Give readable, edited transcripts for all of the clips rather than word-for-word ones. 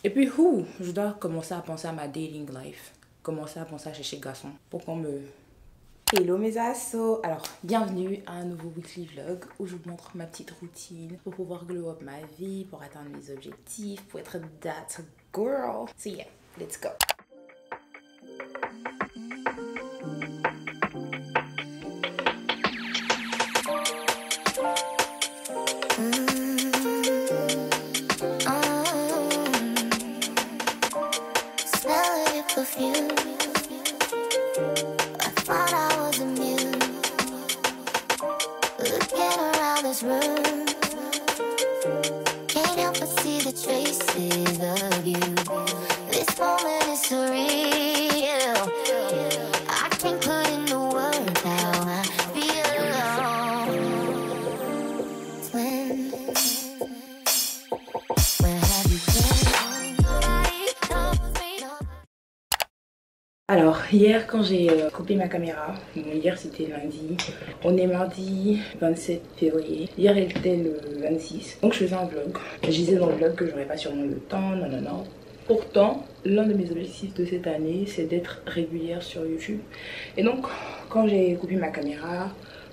Et puis, je dois commencer à penser à ma dating life. Commencer à penser à chercher garçon. Pour qu'on me... Hello mes assos. Alors, bienvenue à un nouveau weekly vlog où je vous montre ma petite routine pour pouvoir glow up ma vie, pour atteindre mes objectifs, pour être that girl. So yeah, let's go. Alors hier quand j'ai coupé ma caméra, bon hier c'était lundi, on est mardi 27 février, hier était le 26, donc je faisais un vlog. Je disais dans le vlog que j'aurais pas sûrement le temps, non. Pourtant, l'un de mes objectifs de cette année c'est d'être régulière sur YouTube. Et donc quand j'ai coupé ma caméra,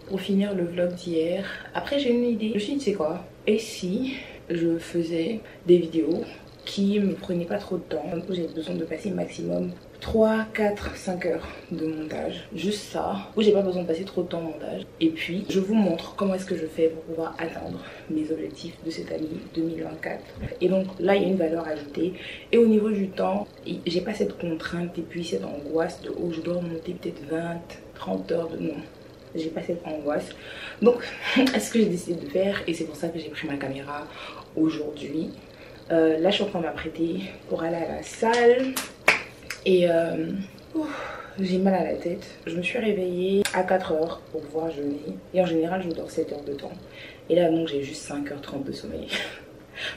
pour finir le vlog d'hier, après j'ai une idée, je me suis dit tu sais quoi, et si je faisais des vidéos qui me prenaient pas trop de temps, donc j'ai besoin de passer maximum 3, 4, 5 heures de montage, juste ça, où j'ai pas besoin de passer trop de temps en montage. Et puis je vous montre comment est-ce que je fais pour pouvoir atteindre mes objectifs de cette année 2024. Et donc là il y a une valeur ajoutée. Et au niveau du temps, j'ai pas cette contrainte et puis cette angoisse de oh je dois monter peut-être 20, 30 heures de non. J'ai pas cette angoisse. Donc est-ce que j'ai décidé de faire, et c'est pour ça que j'ai pris ma caméra aujourd'hui. Là je suis en train de m'apprêter pour aller à la salle. Et j'ai mal à la tête. Je me suis réveillée à 4 heures pour pouvoir jeûner. Et en général, je dors 7 heures de temps. Et là, donc, j'ai juste 5h30 de sommeil.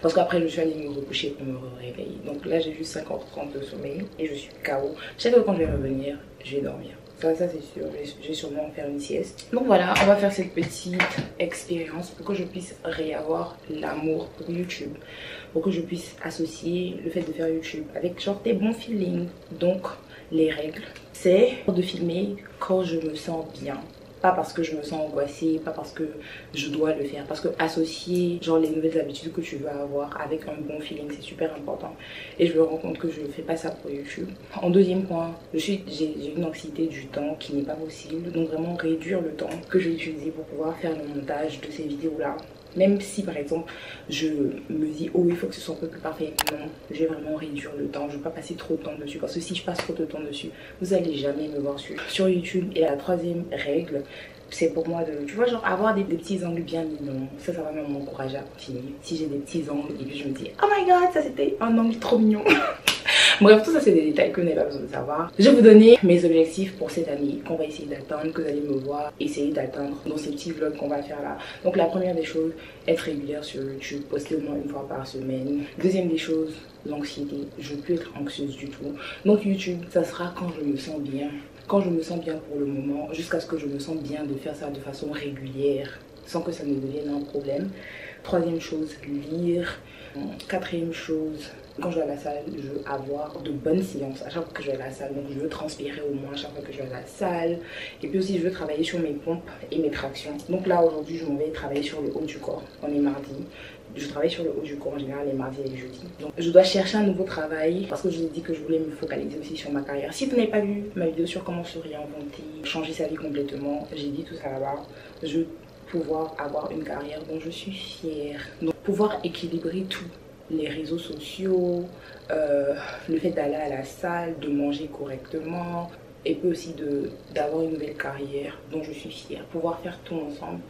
Parce qu'après, je suis allée me recoucher pour me réveiller. Donc là, j'ai juste 5h30 de sommeil. Et je suis KO. Je sais que quand je vais revenir, je vais dormir. Ça c'est sûr. Je vais sûrement faire une sieste. Donc voilà, on va faire cette petite expérience pour que je puisse réavoir l'amour pour YouTube. Pour que je puisse associer le fait de faire YouTube avec genre des bons feelings. Donc les règles, c'est de filmer quand je me sens bien. Pas parce que je me sens angoissée, pas parce que je dois le faire. Parce que associer genre les nouvelles habitudes que tu veux avoir avec un bon feeling, c'est super important. Et je me rends compte que je ne fais pas ça pour YouTube. En deuxième point, j'ai une anxiété du temps qui n'est pas possible. Donc vraiment réduire le temps que je vais utiliser pour pouvoir faire le montage de ces vidéos-là. Même si par exemple je me dis oh il faut que ce soit un peu plus parfait, non, je vais vraiment réduire le temps, je ne vais pas passer trop de temps dessus parce que si je passe trop de temps dessus, vous allez jamais me voir sur YouTube. Et la troisième règle, c'est pour moi de, tu vois, genre avoir des petits angles bien mignons. Ça va vraiment m'encourager à continuer. Si j'ai des petits angles et puis je me dis oh my god ça c'était un angle trop mignon. Bref, tout ça c'est des détails que vous n'avez pas besoin de savoir. Je vais vous donner mes objectifs pour cette année qu'on va essayer d'atteindre, que vous allez me voir essayer d'atteindre dans ces petits vlogs qu'on va faire là. Donc la première des choses, être régulière sur YouTube, poster au moins une fois par semaine. Deuxième des choses, l'anxiété. Je ne veux plus être anxieuse du tout. Donc YouTube, ça sera quand je me sens bien. Quand je me sens bien pour le moment, jusqu'à ce que je me sente bien de faire ça de façon régulière, sans que ça ne devienne un problème. Troisième chose, lire. Quatrième chose, quand je vais à la salle, je veux avoir de bonnes séances à chaque fois que je vais à la salle. Donc je veux transpirer au moins à chaque fois que je vais à la salle. Et puis aussi je veux travailler sur mes pompes et mes tractions. Donc là aujourd'hui je m'en vais travailler sur le haut du corps. On est mardi. Je travaille sur le haut du corps en général les mardis et les jeudis. Donc je dois chercher un nouveau travail parce que je vous ai dit que je voulais me focaliser aussi sur ma carrière. Si vous n'avez pas vu ma vidéo sur comment se réinventer, changer sa vie complètement, j'ai dit tout ça là-bas. Je veux pouvoir avoir une carrière dont je suis fière. Donc pouvoir équilibrer tout. Les réseaux sociaux, le fait d'aller à la salle, de manger correctement, et puis aussi d'avoir une nouvelle carrière dont je suis fière. Pouvoir faire tout ensemble,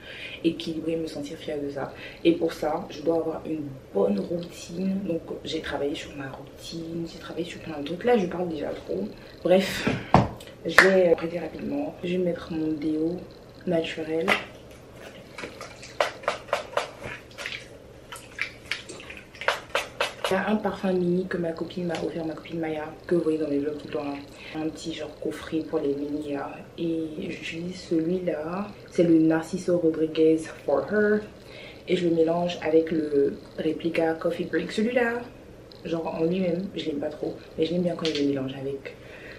équilibrer, me sentir fière de ça. Et pour ça, je dois avoir une bonne routine. Donc j'ai travaillé sur ma routine, j'ai travaillé sur plein de trucs. Là, je parle déjà trop. Bref, je vais arrêter rapidement. Je vais mettre mon déo naturel. Il y a un parfum mini que ma copine m'a offert, ma copine Maya, que vous voyez dans les vlogs tout le temps. Un petit genre coffret pour les mini là. Et j'utilise celui-là. C'est le Narciso Rodriguez For Her. Et je le mélange avec le Replica Coffee Break. Celui-là, Genre en lui-même, je l'aime pas trop. Mais je l'aime bien quand il est mélangé avec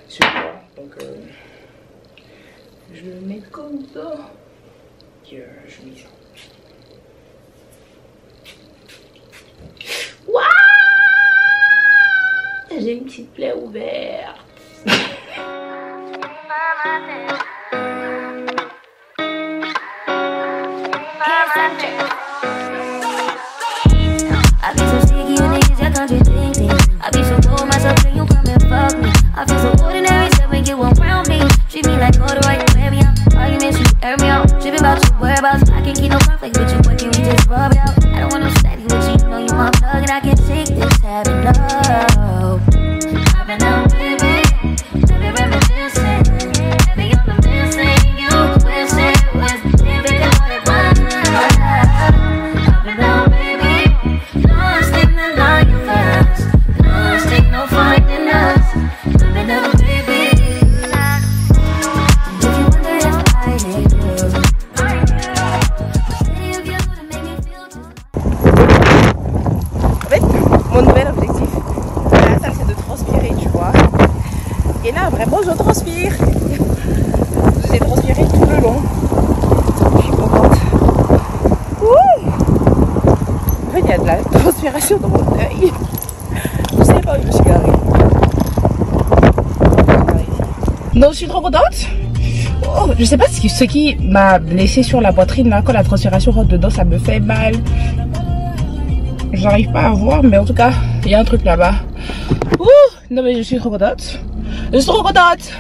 celui-là. Donc je le mets comme ça. Et je mets ça. Waouh! J'ai une petite plaie ouverte. I be so cold myself when you come and fuck me. I feel so ordinary, so when you around me, treat me like corduroy, you wear me out. Arguments, you air me out. Tripping about your whereabouts. I can't keep no conflict with you, but can we just rub it out? I don't want no steady with you, you know you my plug, and I can't take this habit, no. I've been out, baby, baby, reminiscing. Baby, you're the missing, you wish it was living out of my life. I've been out, baby, lost in the line fast. Take no finding us. I've been out, baby. If you wonder if I hate you, you get what made me feel just. En fait, mon nouvel objectif à la salle, c'est de transpirer, tu vois. Et là, vraiment, je transpire. J'ai transpiré tout le long. Je suis contente. Ouh! En fait, il y a de la transpiration dans mon œil. Je sais pas où je me suis garée. Donc je suis trop contente. Oh, je sais pas ce qui m'a blessée sur la poitrine là. Quand la transpiration rentre dedans, ça me fait mal. J'arrive pas à voir, mais en tout cas, il y a un truc là-bas. Ouh, non mais je suis trop contente. Je suis trop contente.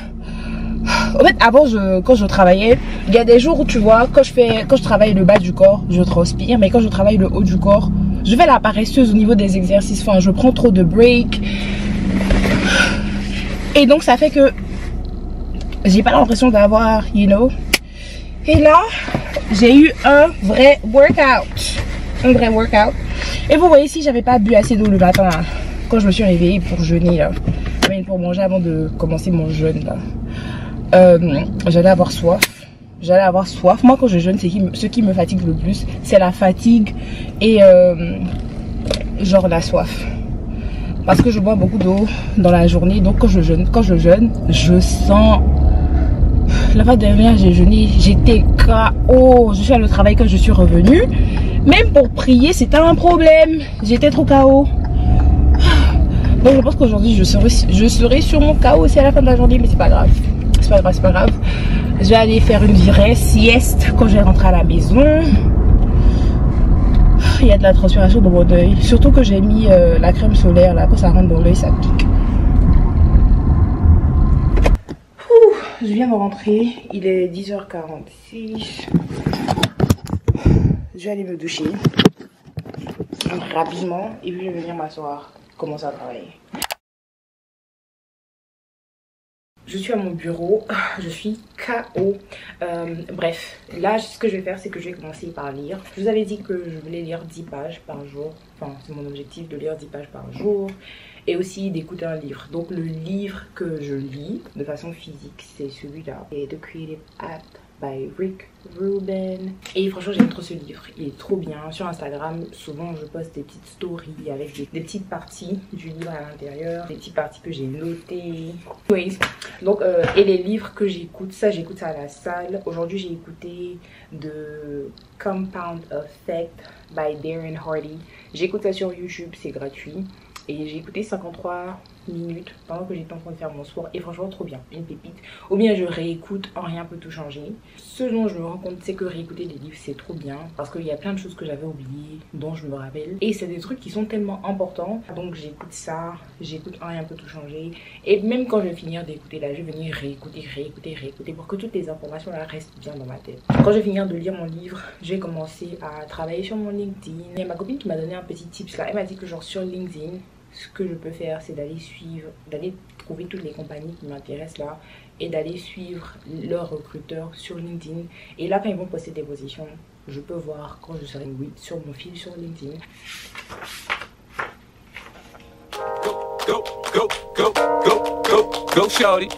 En fait, avant, quand je travaillais, il y a des jours où tu vois, quand je travaille le bas du corps, je transpire, mais quand je travaille le haut du corps, je fais la paresseuse au niveau des exercices. Enfin, je prends trop de breaks. Et donc, ça fait que j'ai pas l'impression d'avoir, you know. Et là, j'ai eu un vrai workout. Un vrai workout. Et vous voyez, si j'avais pas bu assez d'eau le matin, là, quand je me suis réveillée pour jeûner, là, pour manger avant de commencer mon jeûne, là, j'allais avoir soif. J'allais avoir soif. Moi, quand je jeûne, ce qui me fatigue le plus, c'est la fatigue et genre la soif. Parce que je bois beaucoup d'eau dans la journée. Donc quand je jeûne, je sens... La fois dernière, j'ai jeûné, j'étais KO. Je suis allée au travail quand je suis revenue. Même pour prier, c'était un problème. J'étais trop KO. Donc je pense qu'aujourd'hui, je serai sur mon KO aussi à la fin de la journée. Mais c'est pas grave. C'est pas grave, c'est pas grave. Je vais aller faire une vraie sieste quand je vais rentrer à la maison. Il y a de la transpiration dans mon œil. Surtout que j'ai mis la crème solaire là. Quand ça rentre dans l'œil, ça pique. Je viens de rentrer. Il est 10h46. Je vais aller me doucher rapidement. Et puis je vais venir m'asseoir. Commencer à travailler. Je suis à mon bureau, je suis KO. Bref, là ce que je vais faire, c'est que je vais commencer par lire. Je vous avais dit que je voulais lire 10 pages par jour. Enfin, c'est mon objectif de lire 10 pages par jour. Et aussi d'écouter un livre. Donc le livre que je lis de façon physique, c'est celui-là. C'est The Creative App by Rick Rubin. Et franchement, j'aime trop ce livre. Il est trop bien. Sur Instagram, souvent je poste des petites stories avec des petites parties du livre à l'intérieur. Des petites parties que j'ai notées. Anyways. Donc, et les livres que j'écoute, j'écoute ça à la salle. Aujourd'hui, j'ai écouté The Compound Effect by Darren Hardy. J'écoute ça sur YouTube, c'est gratuit. Et j'ai écouté 53 minutes pendant que j'étais en train de faire mon sport. Et franchement, trop bien, une pépite. Ou bien je réécoute, en rien peut tout changer. Ce dont je me rends compte, c'est que réécouter des livres, c'est trop bien. Parce qu'il y a plein de choses que j'avais oubliées, dont je me rappelle. Et c'est des trucs qui sont tellement importants. Donc j'écoute ça, j'écoute en rien peut tout changer. Et même quand je vais finir d'écouter là, je vais venir réécouter pour que toutes les informations là restent bien dans ma tête. Quand je vais finir de lire mon livre, je vais commencer à travailler sur mon LinkedIn. Il y a ma copine qui m'a donné un petit tips là. Elle m'a dit que genre sur LinkedIn, ce que je peux faire, c'est d'aller trouver toutes les compagnies qui m'intéressent là et d'aller suivre leurs recruteurs sur LinkedIn. Et là, quand ils vont poster des positions, je peux voir quand je serai sur mon fil sur LinkedIn. Go shorty,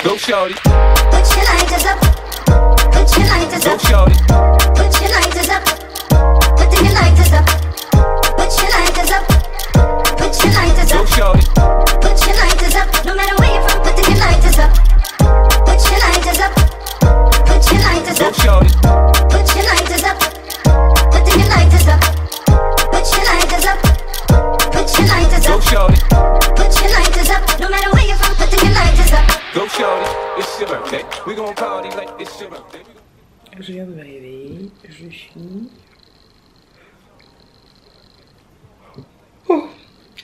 go shorty. Put your lighters up, put your lighters up, Go shorty, put your lighters up, put your lighters up. Put your lighters up. Put your lighters Go up. shorty. Put your lighters up. No matter where you're from, put your lighters up. Put your lighters up. Put your lighters Go up. shorty. Put your lighters up. Put your lighters up. Put your lighters up. Put your lighters Go up. shorty. Put your lighters up. No matter where you're from, put your lighters up. Go shorty. It's your birthday. We gon' party like it's your birthday. Je viens de me réveiller, je suis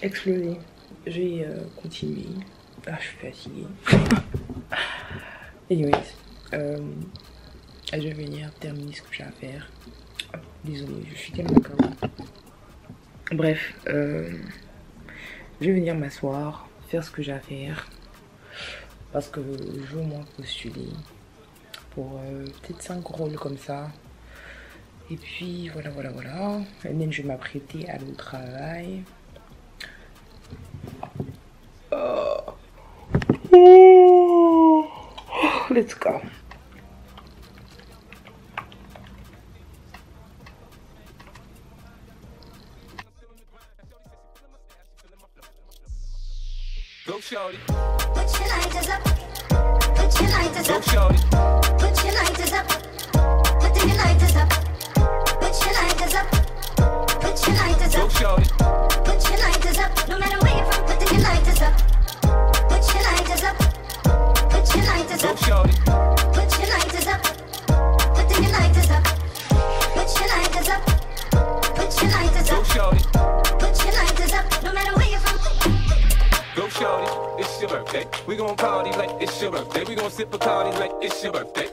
explosée. Je vais continuer. Ah, je suis fatiguée. Anyways, je vais venir terminer ce que j'ai à faire. Oh, désolée, je suis tellement KO. Bref, je vais venir m'asseoir, faire ce que j'ai à faire. Parce que je veux au moins postuler pour peut-être 5 rôles comme ça. Et puis voilà. Et then je vais m'apprêter à aller au travail. Let's go. Go shorty. Put your lighters up. Put your lighters Go up. shorty. Put your lighters up. Put your lighters up. Put your lighters up. Put your lighters Go up. shorty. Put your lighters up. No matter where you're from, put your lighters up. Put your lighters up. Put your lighters Go up. shorty. Put your lighters up. Put your lighters up. Put your lighters up. Put your lighters Go up. shorty. Put your lighters up. No matter where you're from. Go shorty. It's your birthday. We gon' party like it's your birthday. We gon' sip a party like it's your birthday.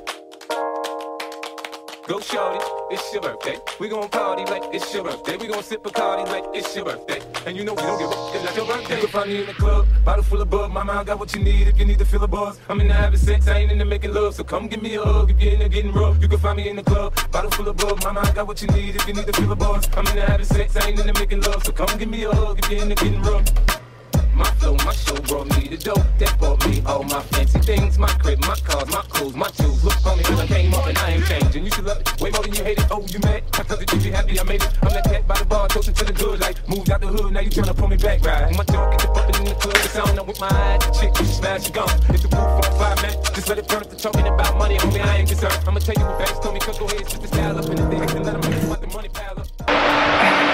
Go shorty, it's your birthday. We gon' party like it's your birthday. We gon' sip a party like it's your birthday. And you know we don't give up, it's not your birthday. You can find me in the club, bottle full of bug. Mama, I got what you need if you need to feel a buzz. I'm in the having sex, I ain't in the making love. So come give me a hug if you're in the getting rough. You can find me in the club, bottle full of bug. Mama, I got what you need if you need to feel a buzz. I'm in the having sex, I ain't in the making love. So come give me a hug if you're in the getting rough. My flow, my show brought me the dope that bought me all my fancy things. My crib, my cars, my clothes, my shoes. Look on me cause I came up and I ain't changing. You should love it way more than you hate it. Oh, you mad? Cause it keeps you happy, I made it. I'm that cat by the bar, toasting to the good life. Moved out the hood, now you tryna pull me back, right? My junk get the bumping in the club, it's on. I'm with my eye, the chick, she smash, she gone. It's the roof on 5 man, just let it burn. If they're talking about money, homie, I ain't concerned. I'ma tell you what banks told me, cause go ahead, switch the style up in the thing. And let them make it about the money pile up.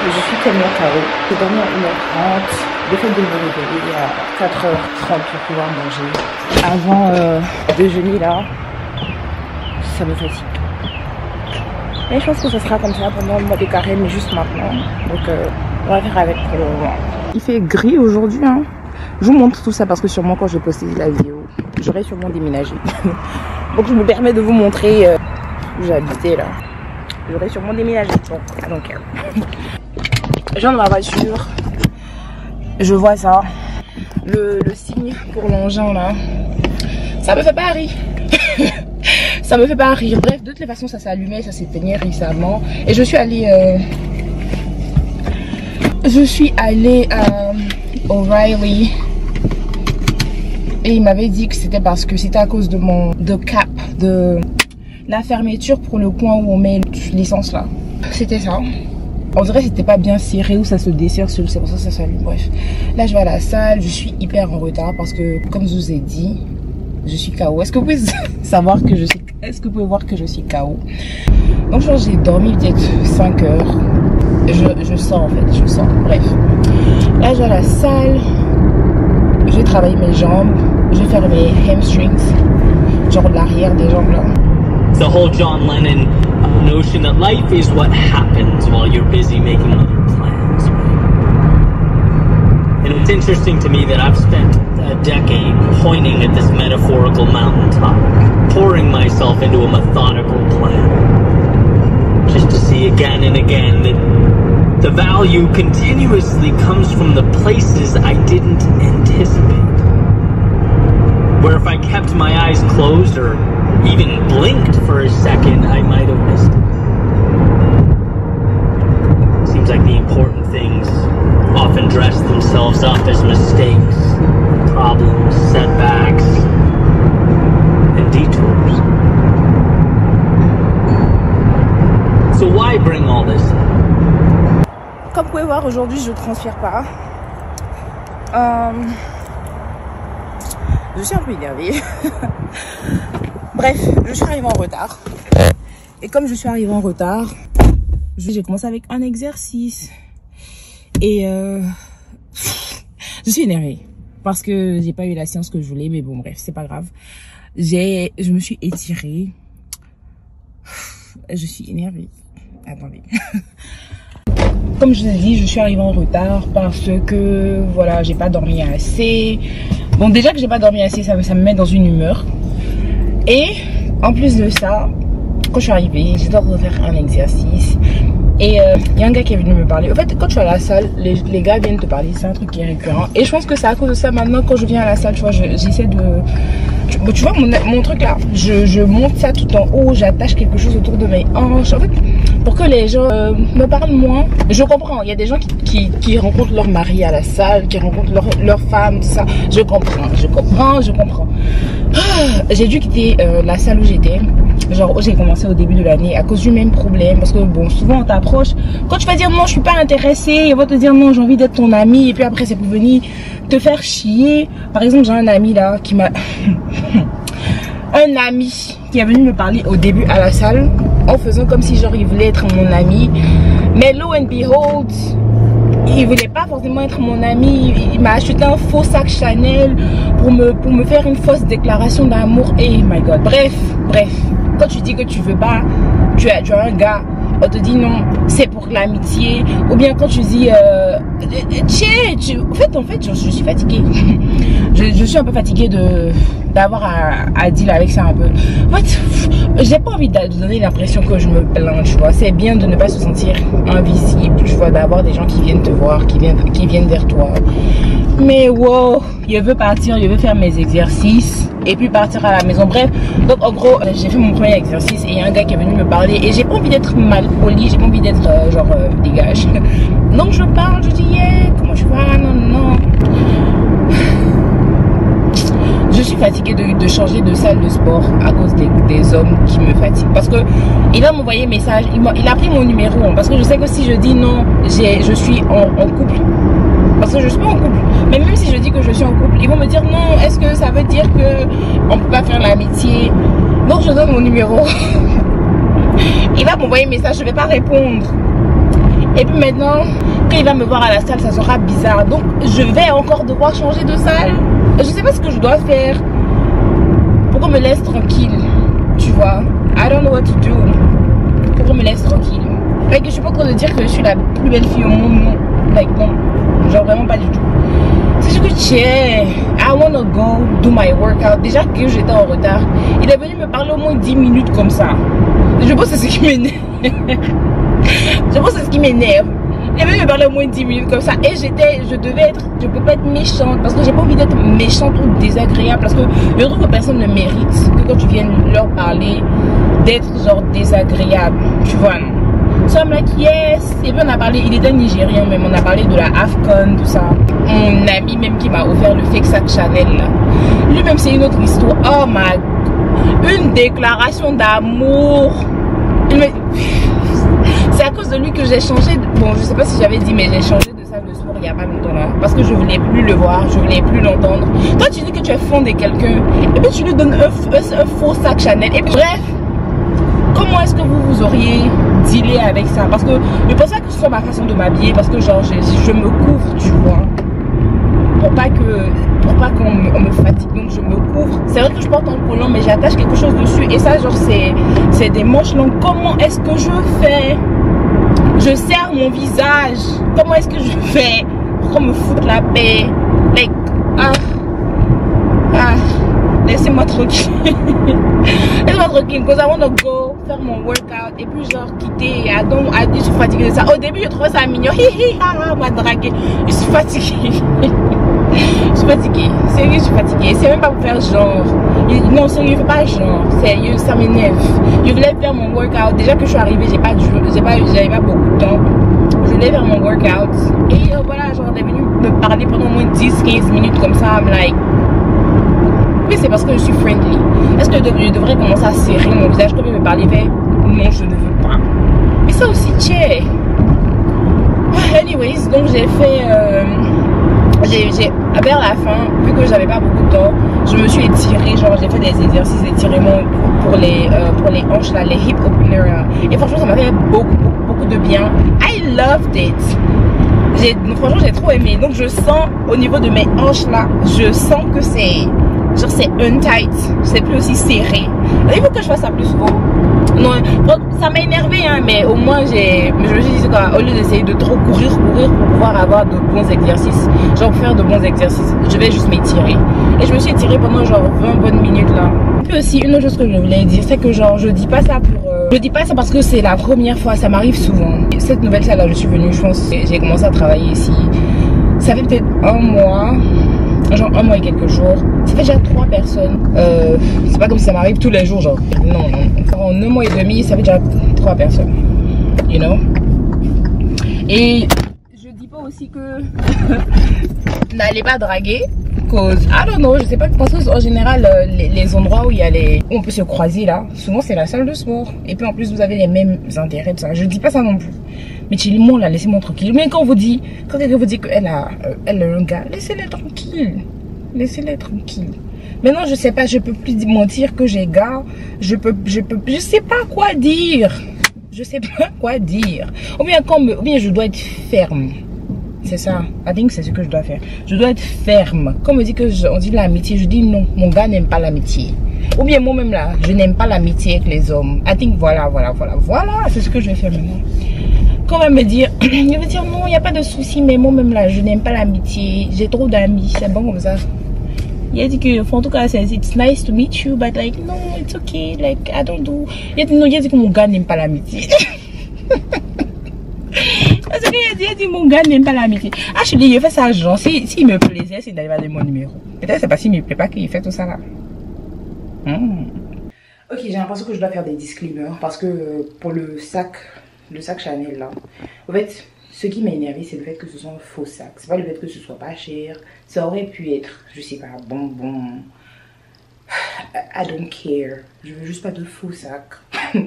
Je suis tellement KO. J'ai dormi à 1h30. J'ai fait de me réveiller à 4h30 pour pouvoir manger. Avant déjeuner là, ça me fatigue. Mais je pense que ce sera comme ça pendant le mois de carême, mais juste maintenant. Donc on va faire avec pour le moment. Il fait gris aujourd'hui. Hein. Je vous montre tout ça parce que sûrement quand je vais poster la vidéo, j'aurai sûrement déménagé. Donc je me permets de vous montrer où j'habitais là. J'aurais sûrement déménagé. Bon, I don't care. Je viens de ma voiture. Je vois ça. Le signe pour l'engin là. Ça me fait pas rire. Ça me fait pas rire. Bref, de toutes les façons, ça s'est allumé, ça s'éteignait récemment. Et je suis allée à O'Reilly. Et il m'avait dit que c'était parce que c'était à cause de cap, de la fermeture pour le coin où on met l'essence là. C'était ça. On dirait que c'était pas bien serré ou ça se desserre, c'est pour ça que ça s'allume. Bref, là je vais à la salle, je suis hyper en retard parce que comme je vous ai dit, je suis KO. Est-ce que vous pouvez savoir que je suis, est-ce que vous pouvez voir que je suis KO? Donc je pense que j'ai dormi peut-être 5 heures. Je sors en fait, je sors. Bref, là je vais à la salle, je vais travailler mes jambes, je vais faire mes hamstrings, genre l'arrière des jambes là. The whole John Lennon notion that life is what happens while you're busy making other plans. And it's interesting to me that I've spent a decade pointing at this metaphorical mountaintop, pouring myself into a methodical plan, just to see again and again that the value continuously comes from the places I didn't anticipate. Where if I kept my eyes closed or even blinked for a second, I might have missed it. Seems like the important things often dress themselves up as mistakes, problems, setbacks, and detours. So why bring all this up? comme vous pouvez voir, aujourd'hui je ne transpire pas. Je suis un peu énervée. Bref, je suis arrivée en retard. Et comme je suis arrivée en retard, j'ai commencé avec un exercice. Et je suis énervée. Parce que j'ai pas eu la séance que je voulais. Mais bon, bref, c'est pas grave. Je me suis étirée. Je suis énervée. Attendez. Comme je vous ai dit, je suis arrivée en retard parce que, voilà, j'ai pas dormi assez. Bon, déjà que j'ai pas dormi assez, ça me met dans une humeur. Et, en plus de ça, quand je suis arrivée, j'étais en train de faire un exercice. Et il y a un gars qui est venu me parler. En fait, quand tu es à la salle, les gars viennent te parler. C'est un truc qui est récurrent. Et je pense que c'est à cause de ça, maintenant, quand je viens à la salle, tu vois, j'essaie de... Tu vois, mon truc là, je monte ça tout en haut, j'attache quelque chose autour de mes hanches. En fait, pour que les gens me parlent moins. Je comprends, il y a des gens qui rencontrent leur mari à la salle, qui rencontrent leur femme, ça. Je comprends. J'ai dû quitter la salle où j'étais. Genre, j'ai commencé au début de l'année à cause du même problème. Parce que bon, souvent on t'approche. Quand tu vas dire non, je suis pas intéressée, ils vont te dire non, j'ai envie d'être ton ami. Et puis après, c'est pour venir te faire chier. Par exemple, j'ai un ami là qui m'a... un ami qui est venu me parler au début à la salle en faisant comme si genre il voulait être mon ami. Mais lo and behold, il voulait pas forcément être mon ami. Il m'a acheté un faux sac Chanel pour me faire une fausse déclaration d'amour. Et my god, bref. Quand tu dis que tu veux pas, tu as un gars, on te dit non, c'est pour l'amitié. Ou bien quand tu dis en fait je suis fatiguée. je suis un peu fatiguée d'avoir à deal avec ça un peu. En fait, j'ai pas envie de donner l'impression que je me plains, tu vois. C'est bien de ne pas se sentir invisible, tu vois, d'avoir des gens qui viennent te voir, qui viennent vers toi. Mais wow, je veux partir, je veux faire mes exercices et puis partir à la maison. Bref, donc en gros, j'ai fait mon premier exercice et il y a un gars qui est venu me parler et j'ai pas envie d'être mal poli, j'ai pas envie d'être dégage. Donc je parle, je dis yeah, comment tu vas, non. Je suis fatiguée de changer de salle de sport à cause des hommes qui me fatiguent. Parce que il va m'envoyer un message, il a pris mon numéro. Parce que je sais que si je dis non, je suis en couple. Parce que je suis pas en couple. Mais même si je dis que je suis en couple, ils vont me dire non, est-ce que ça veut dire que on peut pas faire l'amitié? Donc je donne mon numéro. Il va m'envoyer un message, je vais pas répondre. Et puis maintenant, quand il va me voir à la salle, ça sera bizarre. Donc je vais encore devoir changer de salle. Je sais pas ce que je dois faire pour qu'on me laisse tranquille, tu vois. I don't know what to do pour qu'on me laisse tranquille. Like, je suis pas en train de dire que je suis la plus belle fille au monde, non. Like, non, genre vraiment pas du tout. C'est ce que I wanna go do my workout. Déjà que j'étais en retard, il est venu me parler au moins 10 minutes comme ça. Je pense que c'est ce qui m'énerve. Il est venu me parler au moins 10 minutes comme ça. Et je peux pas être méchante parce que j'ai pas envie d'être méchante ou désagréable. Parce que je trouve que personne ne mérite que quand tu viennes leur parler d'être genre désagréable. Tu vois, non? So I'm like yes. Et puis on a parlé, il était nigérien même, on a parlé de la AFCON, tout ça. Mon ami même qui m'a offert le fake sac Chanel là. Lui-même c'est une autre histoire. Oh my, une déclaration d'amour. C'est à cause de lui que j'ai changé. Bon, je sais pas si j'avais dit, mais j'ai changé de salle de sport il y a pas longtemps là. Parce que je voulais plus le voir, je voulais plus l'entendre. Toi, tu dis que tu es fond de quelqu'un, et puis tu lui donnes un faux sac Chanel. Et puis, bref, comment est-ce que vous auriez dealé avec ça? Parce que je pense pas que ce soit ma façon de m'habiller, parce que genre, je me couvre, tu vois. Pour pas qu'on me fatigue, donc je me couvre. C'est vrai que je porte un collant, mais j'attache quelque chose dessus. Et ça, genre, c'est des manches longues. Comment est-ce que je fais? Je serre mon visage. Comment est-ce que je fais pour qu'on me foute la paix? Like, laissez-moi tranquille. Laissez-moi tranquille, because I want to go faire mon workout et puis genre quitter. Je suis fatiguée de ça. Au début, je trouvais ça mignon. M'a dragué. Je suis fatiguée. Je suis fatiguée. Sérieux, je suis fatiguée. C'est même pas pour faire genre. Non, sérieux, il faut pas genre. Sérieux, ça m'énerve. Je voulais faire mon workout. Déjà que je suis arrivée, j'avais pas beaucoup de temps. Je voulais faire mon workout. Et voilà, genre, elle est venue me parler pendant au moins 10-15 minutes comme ça. I'm like. Mais c'est parce que je suis friendly. Est-ce que je devrais commencer à serrer mon visage comme il me parlait? Non, je ne veux pas. Mais ça aussi, tiens. anyways, donc j'ai fait vers la fin, vu que j'avais pas beaucoup de temps, je me suis étirée, genre j'ai fait des exercices d'étirement pour les hanches là, les hip openers là. Et franchement ça m'a fait beaucoup de bien. I loved it. Franchement j'ai trop aimé. Donc je sens au niveau de mes hanches là, je sens que c'est genre c'est untight, c'est plus aussi serré. Il faut que je fasse ça plus souvent. Non, ça m'a énervé hein, mais au moins je me suis dit quoi, au lieu d'essayer de trop courir pour pouvoir avoir de bons exercices, genre faire de bons exercices, je vais juste m'étirer. Et je me suis étirée pendant genre 20 bonnes minutes là. Et puis aussi une autre chose que je voulais dire, c'est que genre je dis pas ça parce que c'est la première fois, ça m'arrive souvent. Cette nouvelle salle là, je suis venue, je pense, j'ai commencé à travailler ici. Ça fait peut-être un mois. Genre un mois et quelques jours. Ça fait déjà 3 personnes. C'est pas comme si ça m'arrive tous les jours, genre. Non. En un mois et demi, ça fait déjà 3 personnes. You know? Et je dis pas aussi que n'allez pas draguer. Cause, I don't know, je sais pas, parce que en général, les endroits où il y a où on peut se croiser là, souvent c'est la salle de sport. Et puis en plus, vous avez les mêmes intérêts, tout ça. Je dis pas ça non plus. Mais chillement là, laissez-moi tranquille. Mais quand quelqu'un vous dit qu'elle a un gars, laissez-les tranquille. Laissez-les tranquille. Maintenant, je sais pas, je peux plus mentir que j'ai gars. Je sais pas quoi dire. Je sais pas quoi dire. Ou bien je dois être ferme. C'est ça. I think c'est ce que je dois faire. Je dois être ferme. Quand on me dit on dit l'amitié, je dis non. Mon gars n'aime pas l'amitié. Ou bien moi-même là, je n'aime pas l'amitié avec les hommes. I think voilà. C'est ce que je vais faire maintenant. Quand on va me dire, je vais dire non, il n'y a pas de souci, mais moi-même là, je n'aime pas l'amitié. J'ai trop d'amis, c'est bon comme ça. Il a dit que, en tout cas, it's nice to meet you, but like, no, it's okay, like, I don't do. Il a dit que mon gars n'aime pas l'amitié. Parce qu'il a dit mon gars n'aime pas l'amitié. Ah, je lui ai fait ça, genre, s'il me plaisait, c'est d'aller voir mon numéro. Peut-être c'est parce qu'il me plaît pas qu'il fait tout ça là. Ok, j'ai l'impression que je dois faire des disclaimers parce que pour le sac Chanel là, en fait, ce qui m'a énervé, c'est le fait que ce soit un faux sac. C'est pas le fait que ce soit pas cher. Ça aurait pu être, je sais pas, bonbon. I don't care. Je veux juste pas de faux sac. J'ai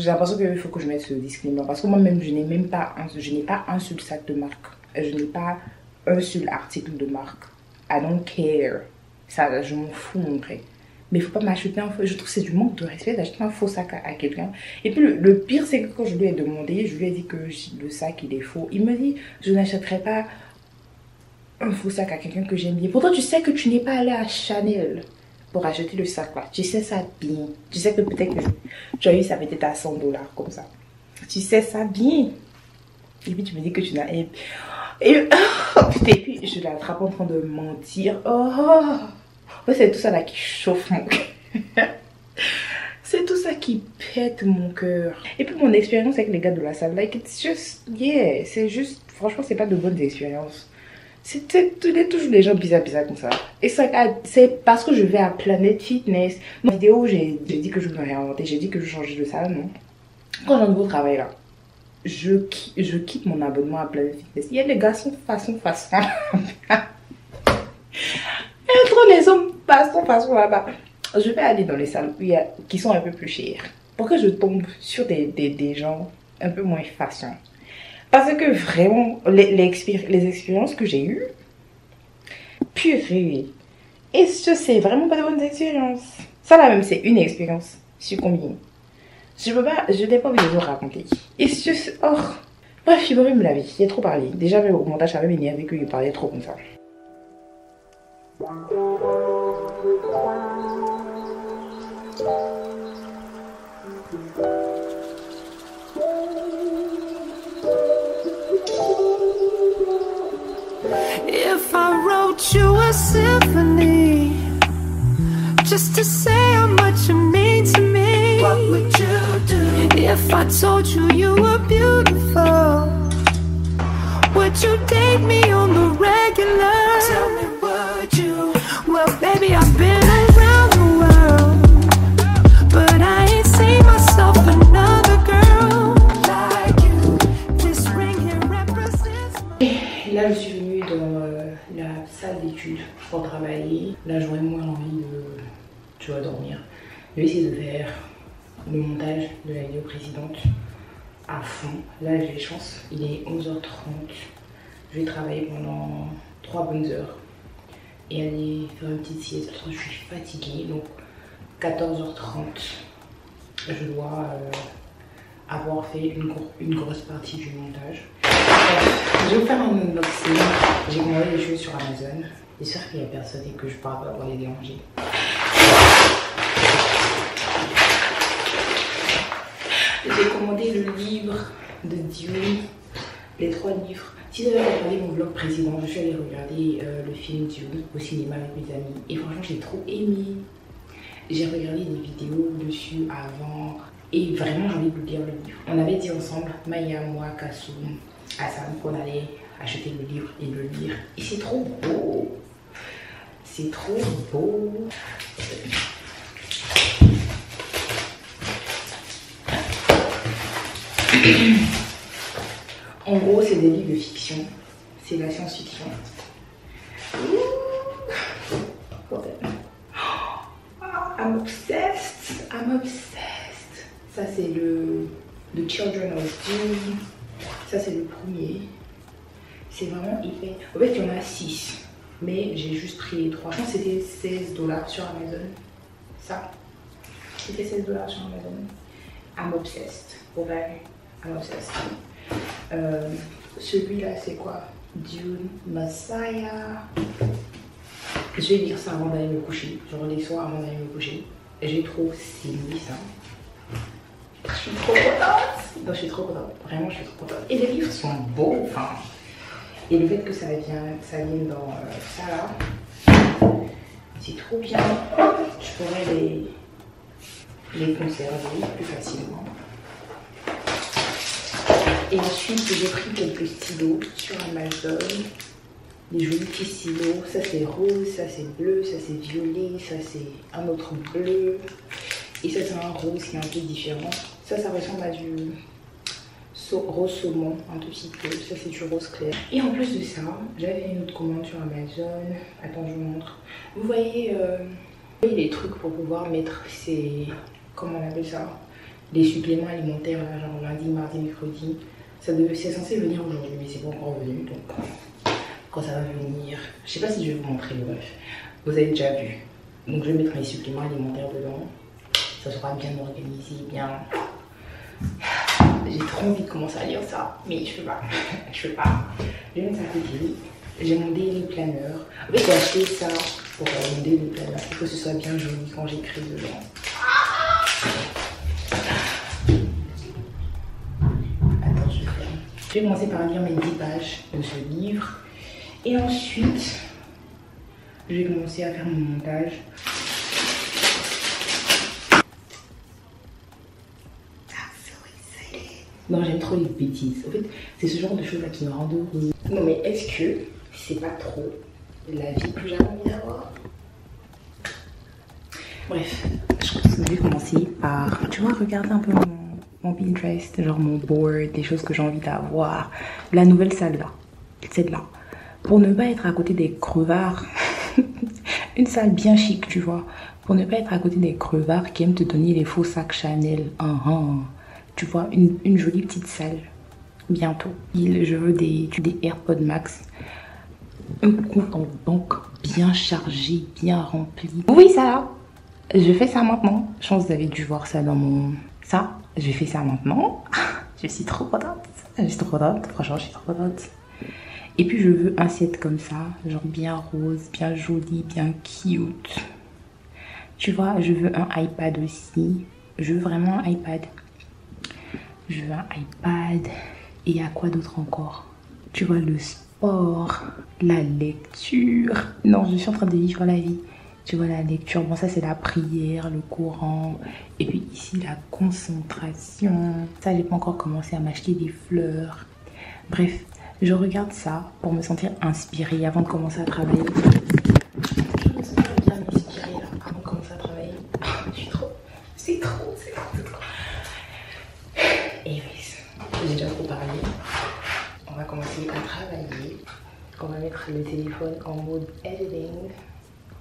l'impression qu'il faut que je mette ce disclaimer parce que moi-même, je n'ai pas un seul sac de marque. Je n'ai pas un seul article de marque. I don't care. Ça, je m'en fous mon vrai. Mais il faut pas m'acheter un faux. Je trouve que c'est du manque de respect d'acheter un faux sac à quelqu'un. Et puis le pire, c'est que quand je lui ai demandé, je lui ai dit que le sac il est faux. Il me dit, je n'achèterai pas un faux sac à quelqu'un que j'aime bien. Pourtant, tu sais que tu n'es pas allé à Chanel pour acheter le sac là. Tu sais ça bien. Tu sais que peut-être que tu as eu ça peut-être à $100 comme ça. Tu sais ça bien. Et puis tu me dis que tu n'as... Et puis je l'attrape en train de mentir. C'est tout ça là qui chauffe mon cœur. C'est tout ça qui pète mon cœur. Et puis mon expérience avec les gars de la salle, like it's just, yeah, c'est juste, franchement c'est pas de bonnes expériences. C'était toujours des gens bizarres comme ça. Et ça, c'est parce que je vais à Planet Fitness. Dans la vidéo, j'ai dit que je me réinventais, j'ai dit que je changeais de salle, non. Quand j'ai un nouveau travail là, je quitte mon abonnement à Planet Fitness. Il y a des garçons façon. Et trop les hommes façon là-bas. Je vais aller dans les salles qui sont un peu plus chères. Pour que je tombe sur des gens un peu moins façon. Parce que vraiment, les expériences que j'ai eues, purée. Et c'est vraiment pas de bonnes expériences. Ça là même, c'est une expérience sur combien. Je n'ai pas envie de vous raconter. Et bref, il va même la vie. Il a trop parlé. Déjà, au montage, ça avait énervé qu'il parlait trop comme ça. If I wrote you a symphony just to say how much you mean to me, what would you do? If I told you you were beautiful, would you date me on the regular? Tell me, would you? Well, baby, I've been around the world, but I ain't seen myself another girl like you. This ring here represents Et là, je suis venue dans la salle d'études pour travailler. Là, j'aurais moins envie de dormir. Je vais essayer de faire le montage de la vidéo précédente. à fond. Là j'ai chance, il est 11h30. Je vais travailler pendant 3 bonnes heures et aller faire une petite sieste parce que je suis fatiguée. Donc 14h30, je dois avoir fait une grosse partie du montage. Je vais vous faire un unboxing. J'ai commandé les choses sur Amazon. J'espère qu'il n'y a personne et que je ne pourrai pas avoir les déranger. J'ai commandé le livre de Dune, les 3 livres. Si vous avez regardé mon vlog précédent, je suis allée regarder le film Dune au cinéma avec mes amis. Et franchement, j'ai trop aimé. J'ai regardé des vidéos dessus avant. Et vraiment, j'ai envie de vous lire le livre. On avait dit ensemble, Maya, moi, Kassoum, Hassan, qu'on allait acheter le livre et le lire. Et c'est trop beau. C'est trop beau. En gros, c'est des livres de fiction. C'est la science-fiction. I'm obsessed. I'm obsessed. Ça, c'est le The Children of Dune. Ça, c'est le premier. C'est vraiment hyper. En fait, il y en a 6. Mais j'ai juste pris les 3. Je pense que c'était $16 sur Amazon. Ça. C'était $16 sur Amazon. I'm obsessed. Ouais, I'm obsessed. Celui-là, c'est quoi? Dune Messiah. Je vais lire ça avant d'aller me coucher. Je relis ça avant d'aller me coucher. J'ai trop aimé ça. Je suis trop contente. Non, je suis trop contente. Vraiment, je suis trop contente. Et les livres sont beaux. Enfin, et le fait que ça vienne dans ça là, c'est trop bien. Je pourrais les conserver plus facilement. Et ensuite, j'ai pris quelques stylos sur Amazon. Des jolis petits stylos. Ça, c'est rose, ça, c'est bleu, ça, c'est violet, ça, c'est un autre bleu. Et ça, c'est un rose qui est un peu différent. Ça ressemble à du rose saumon, un tout petit peu. Ça, c'est du rose clair. Et en plus de ça, j'avais une autre commande sur Amazon. Attends, je vous montre. Vous voyez les trucs pour pouvoir mettre ces... Comment on appelle ça? Les suppléments alimentaires, là, genre lundi, mardi, mercredi. C'est censé venir aujourd'hui, mais c'est pas encore venu. Donc, quand ça va venir, je sais pas si je vais vous montrer, bref. Vous avez déjà vu. Donc, je vais mettre mes suppléments alimentaires dedans. Ça sera bien organisé, bien. J'ai trop envie de commencer à lire ça, mais je peux pas. Je peux pas. Je vais mettre ça à côté. J'ai mon daily planner. En fait, j'ai acheté ça pour mon daily planner. Il faut que ce soit bien joli quand j'écris dedans. Je vais commencer par lire mes 10 pages de ce livre. Et ensuite, je vais commencer à faire mon montage. Non, j'aime trop les bêtises. En fait, c'est ce genre de choses là qui me rendent heureuse. Non, mais est-ce que c'est pas trop la vie que j'ai envie d'avoir? Bref, je vais commencer par, tu vois, regarder un peu mon Pinterest, genre mon board, des choses que j'ai envie d'avoir. La nouvelle salle là, celle-là. Pour ne pas être à côté des crevards. Une salle bien chic, tu vois. Pour ne pas être à côté des crevards qui aiment te donner les faux sacs Chanel. Tu vois, une jolie petite salle. Bientôt. Je veux des AirPods Max. Un compte en banque bien chargé, bien rempli. Oui, ça. Je fais ça maintenant. Je pense que vous avez dû voir ça dans mon... Ça, je fais ça maintenant. Je suis trop contente. Je suis trop contente. Franchement, je suis trop contente. Et puis, je veux un set comme ça. Genre bien rose, bien joli, bien cute. Tu vois, je veux un iPad aussi. Je veux vraiment un iPad. Je veux un iPad. Et à quoi d'autre encore? Tu vois, le sport, la lecture. Non, je suis en train de vivre la vie. Tu vois, la lecture, bon ça c'est la prière, le Coran. Et puis ici la concentration. Ça, j'ai pas encore commencé à m'acheter des fleurs. Bref, je regarde ça pour me sentir inspirée avant de commencer à travailler. Je me sens bien inspirée là, avant de commencer à travailler. Je suis trop... C'est trop. Et oui, j'ai déjà trop parlé. On va commencer à travailler. On va mettre le téléphone en mode editing.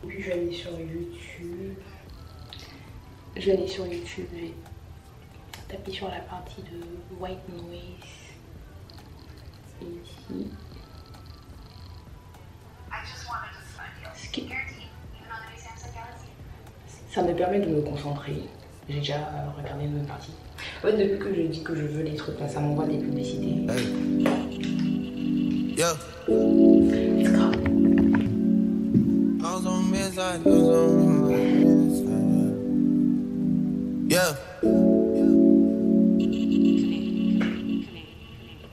Et puis je vais aller sur YouTube. Je vais taper sur la partie de white noise. Et ici. Ça me permet de me concentrer. J'ai déjà regardé une partie. En fait, depuis que je dis que je veux des trucs là, ça m'envoie des publicités. Yeah. It's grave. Yeah.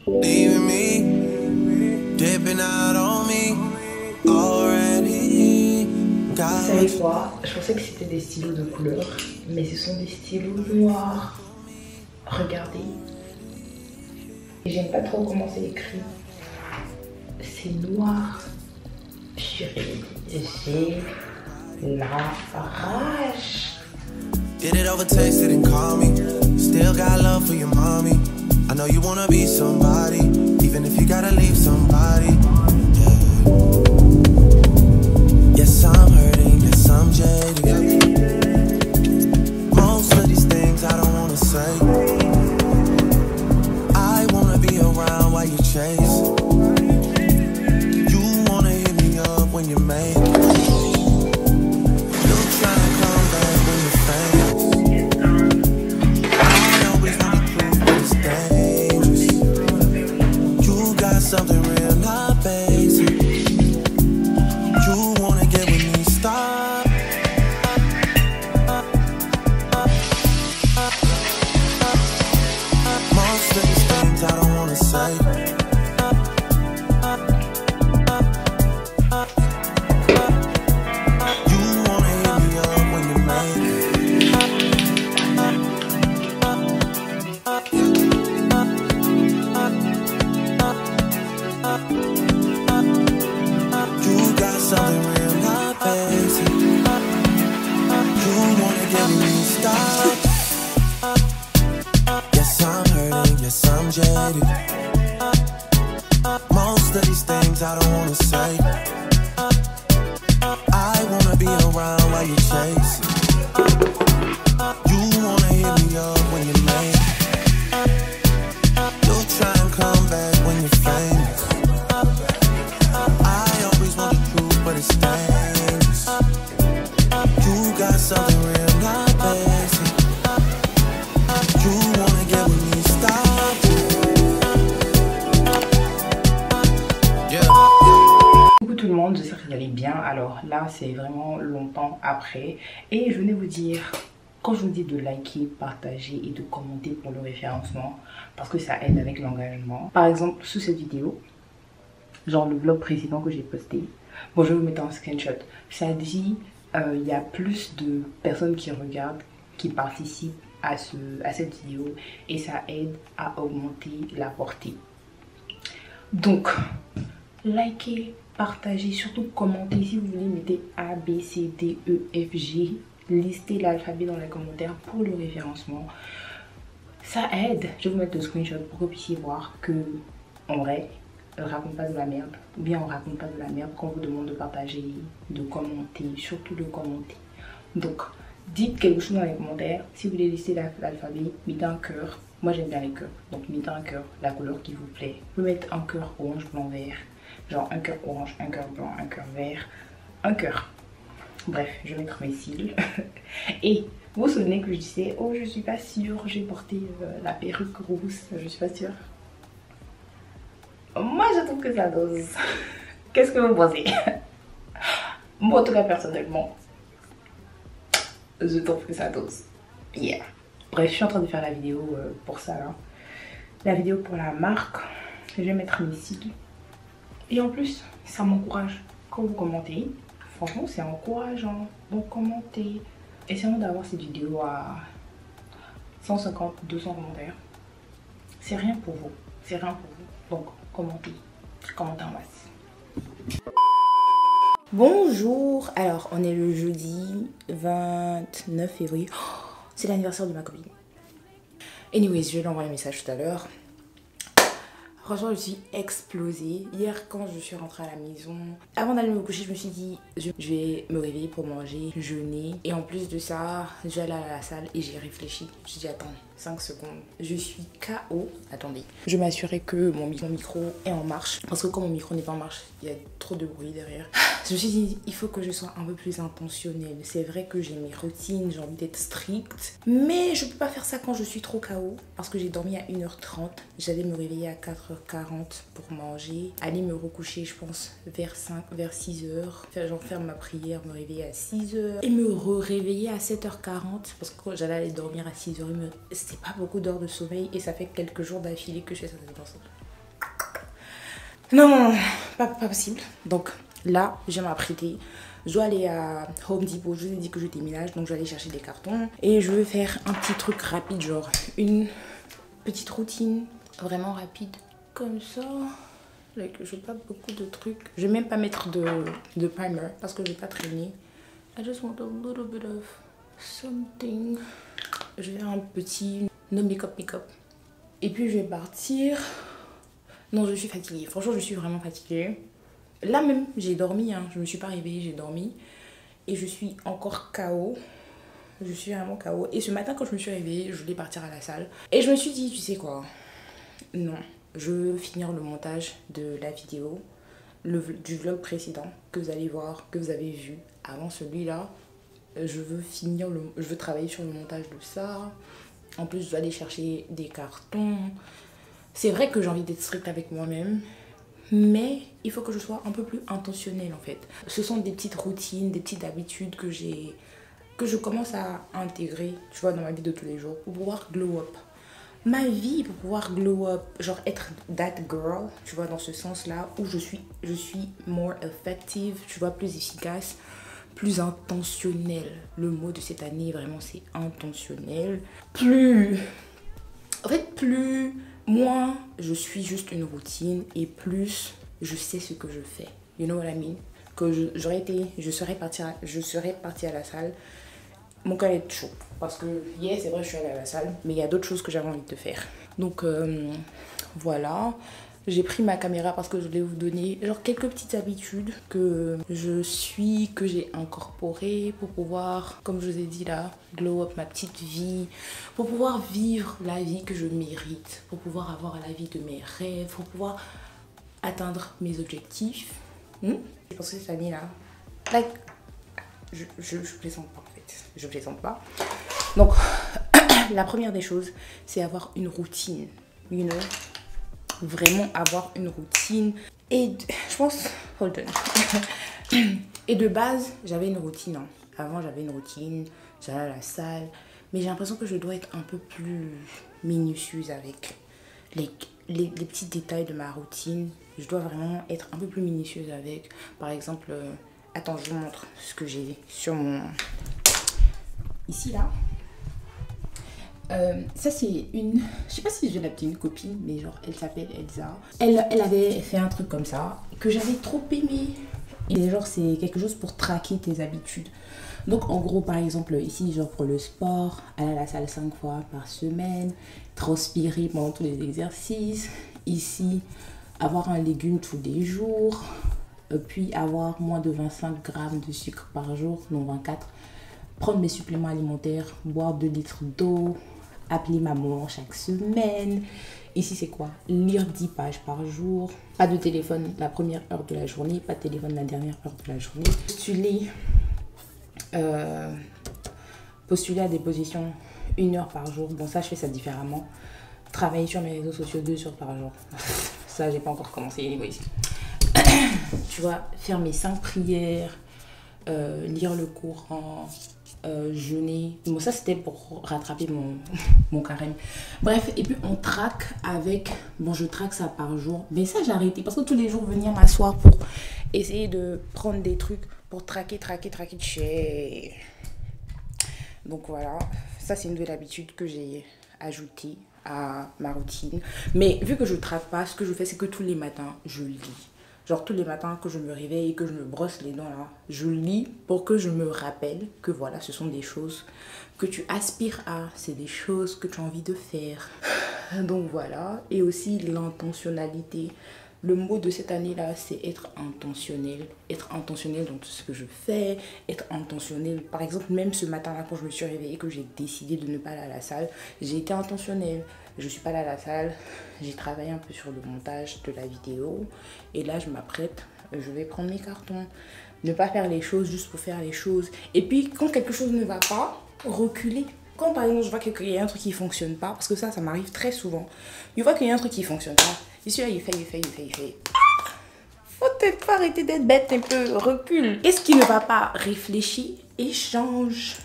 Leaving me, dipping out on me already. Vous savez quoi? Je pensais que c'était des stylos de couleur, mais ce sont des stylos noirs. Regardez. Et j'aime pas trop comment c'est écrit. C'est noir. Purée, j'ai la rage. Did it overtaste it and call me. Still got love for your mommy. I know you wanna be somebody, even if you gotta leave somebody. Yeah. Yes, I'm hurting, yes, I'm jaded. Most of these things I don't wanna say. I wanna be around while you chase. You wanna hit me up when you make it. You'll try and come back when you're famous. I always want to prove that it's dangerous. You got something real, not basic. You wanna get with me, stop. Most of these things I don't wanna say. You wanna hit me up when you make it. You got something real, not basic. You wanna get with me, stop. Yes, I'm hurting, yes, I'm jaded. Most of these things I don't wanna say. I wanna be around while you chase. You wanna hit me up when you make it. You'll try and come back when you're famous. I always want the truth, but it's dangerous. You got something real, not basic. You wanna get with me, stop. Yeah. Coucou tout le monde, j'espère que vous allez bien. Alors là c'est vraiment longtemps après et je venais vous dire, quand je vous dis de liker, partager et de commenter pour le référencement, parce que ça aide avec l'engagement. Par exemple sous cette vidéo, genre le vlog précédent que j'ai posté, bon je vais vous mettre un screenshot, ça dit il y a plus de personnes qui regardent, qui participent à cette vidéo et ça aide à augmenter la portée. Donc likez, partagez, surtout commentez. Si vous voulez, mettez A, B, C, D, E, F, G. Listez l'alphabet dans les commentaires pour le référencement. Ça aide. Je vais vous mettre le screenshot pour que vous puissiez voir que, en vrai, on raconte pas de la merde. Ou bien on raconte pas de la merde quand on vous demande de partager, de commenter, surtout de commenter. Donc, dites quelque chose dans les commentaires. Si vous voulez lister l'alphabet, mettez un cœur. Moi j'aime bien les cœurs. Donc mettez un cœur, la couleur qui vous plaît. Vous pouvez mettre un cœur orange, blanc, vert. Genre un cœur orange, un cœur blanc, un cœur vert, un cœur. Bref, je vais mettre mes cils. Et vous vous souvenez que je disais, oh je suis pas sûre, j'ai porté la perruque rousse, je suis pas sûre. Moi je trouve que ça dose. Qu'est-ce que vous pensez? Moi en tout cas personnellement, je trouve que ça dose. Yeah. Bref, je suis en train de faire la vidéo pour ça là. La vidéo pour la marque. Je vais mettre mes cils. Et en plus, ça m'encourage quand vous commentez. Franchement, c'est encourageant. Donc commentez. Essayons d'avoir cette vidéo à 150, 200 commentaires. C'est rien pour vous. C'est rien pour vous. Donc commentez. Commentez en masse. Bonjour. Alors, on est le jeudi 29 février. Oh, c'est l'anniversaire de ma copine. Anyways, je lui ai envoyé un message tout à l'heure. Franchement, je suis explosée. Hier, quand je suis rentrée à la maison, avant d'aller me coucher, je me suis dit, je vais me réveiller pour manger, jeûner. Et en plus de ça, je vais aller à la salle et j'ai réfléchi. Je me suis dit, attends, 5 secondes. Je suis KO. Attendez. Je m'assurais que mon micro est en marche. Parce que quand mon micro n'est pas en marche, il y a trop de bruit derrière. Je me suis dit, il faut que je sois un peu plus intentionnelle. C'est vrai que j'ai mes routines, j'ai envie d'être stricte. Mais je peux pas faire ça quand je suis trop KO. Parce que j'ai dormi à 1h30. J'allais me réveiller à 4h40 pour manger. Aller me recoucher, je pense, vers 6h. Genre faire ma prière, me réveiller à 6h. Et me réveiller à 7h40. Parce que j'allais aller dormir à 6h. C'était pas beaucoup d'heures de sommeil. Et ça fait quelques jours d'affilée que je fais ça. Non, pas possible. Donc là, je vais m'apprêter. Je dois aller à Home Depot. Je vous ai dit que je déménage, donc je vais aller chercher des cartons. Et je vais faire un petit truc rapide, genre une petite routine vraiment rapide. Comme ça. Je veux pas beaucoup de trucs. Je vais même pas mettre de primer parce que je vais pas traîner. I just want a little bit of something. Je vais faire un petit no make-up. Et puis je vais partir. Non, je suis fatiguée. Franchement, je suis vraiment fatiguée. Là même, j'ai dormi. Je me suis pas réveillée, j'ai dormi. Et je suis encore KO. Je suis vraiment KO. Et ce matin, quand je me suis réveillée, je voulais partir à la salle. Et je me suis dit, tu sais quoi? Non, je veux finir le montage de la vidéo. Du vlog précédent que vous allez voir, que vous avez vu avant celui-là. Je veux travailler sur le montage de ça. En plus, je dois aller chercher des cartons. C'est vrai que j'ai envie d'être stricte avec moi-même, mais il faut que je sois un peu plus intentionnelle en fait. Ce sont des petites routines, des petites habitudes que je commence à intégrer, tu vois, dans ma vie de tous les jours pour pouvoir glow up. Ma vie pour pouvoir glow up, genre être that girl, tu vois, dans ce sens-là où je suis more effective, tu vois, plus efficace, plus intentionnelle. Le mot de cette année, vraiment, c'est intentionnel. Plus moins je suis juste une routine et plus je sais ce que je fais. You know what I mean? Que je serais partie à la salle. Mon cœur est chaud parce que c'est vrai, je suis allée à la salle, mais il y a d'autres choses que j'avais envie de faire. Donc voilà. J'ai pris ma caméra parce que je voulais vous donner genre quelques petites habitudes que j'ai incorporées pour pouvoir, comme je vous ai dit là, glow up ma petite vie, pour pouvoir vivre la vie que je mérite, pour pouvoir avoir la vie de mes rêves, pour pouvoir atteindre mes objectifs. Je pense que cette année-là, je plaisante pas en fait, je plaisante pas. Donc, la première des choses, c'est avoir une routine, you know. Vraiment avoir une routine. Et je pense... Hold on. Et de base, j'avais une routine. Avant, j'avais une routine. J'allais à la salle. Mais j'ai l'impression que je dois être un peu plus minutieuse avec les petits détails de ma routine. Je dois vraiment être un peu plus minutieuse avec. Par exemple... attends, je vous montre ce que j'ai sur mon... Ici, là. Ça c'est une, je sais pas si je vais l'appeler une copine, mais genre elle s'appelle Elsa. Elle avait fait un truc comme ça que j'avais trop aimé. Et genre c'est quelque chose pour traquer tes habitudes. Donc en gros par exemple ici genre pour le sport, aller à la salle 5 fois par semaine, transpirer pendant tous les exercices. Ici avoir un légume tous les jours, puis avoir moins de 25 grammes de sucre par jour, non 24. Prendre mes suppléments alimentaires, boire 2 litres d'eau, appeler maman chaque semaine. Ici c'est quoi? Lire 10 pages par jour. Pas de téléphone la première heure de la journée, pas de téléphone la dernière heure de la journée. Postuler à des positions 1 heure par jour. Bon ça je fais ça différemment. Travailler sur mes réseaux sociaux 2 heures par jour. Ça j'ai pas encore commencé, anyways. Tu vois, faire mes 5 prières, lire le Coran, jeûner. Bon ça c'était pour rattraper mon carême. Bref, et puis on traque avec, bon je traque ça par jour, mais ça j'ai arrêté parce que tous les jours venir m'asseoir pour essayer de prendre des trucs pour traquer. Donc voilà, ça c'est une nouvelle habitude que j'ai ajoutée à ma routine. Mais vu que je traque pas, ce que je fais c'est que tous les matins je lis. Genre tous les matins que je me réveille et que je me brosse les dents là, je lis pour que je me rappelle que voilà, ce sont des choses que tu aspires à, c'est des choses que tu as envie de faire. Donc voilà, et aussi l'intentionnalité Le mot de cette année-là, c'est être intentionnel. Être intentionnel dans tout ce que je fais. Être intentionnel. Par exemple, même ce matin-là, quand je me suis réveillée, que j'ai décidé de ne pas aller à la salle, j'ai été intentionnelle. Je suis pas allée à la salle. J'ai travaillé un peu sur le montage de la vidéo. Et là, je m'apprête. Je vais prendre mes cartons. Ne pas faire les choses juste pour faire les choses. Et puis, quand quelque chose ne va pas, reculer. Quand par exemple, je vois qu'il y a un truc qui ne fonctionne pas, parce que ça m'arrive très souvent. Je vois qu'il y a un truc qui ne fonctionne pas. Et celui-là, il fait. Faut peut-être pas arrêter d'être bête un peu, recule. Qu'est-ce qui ne va pas? Réfléchis et change.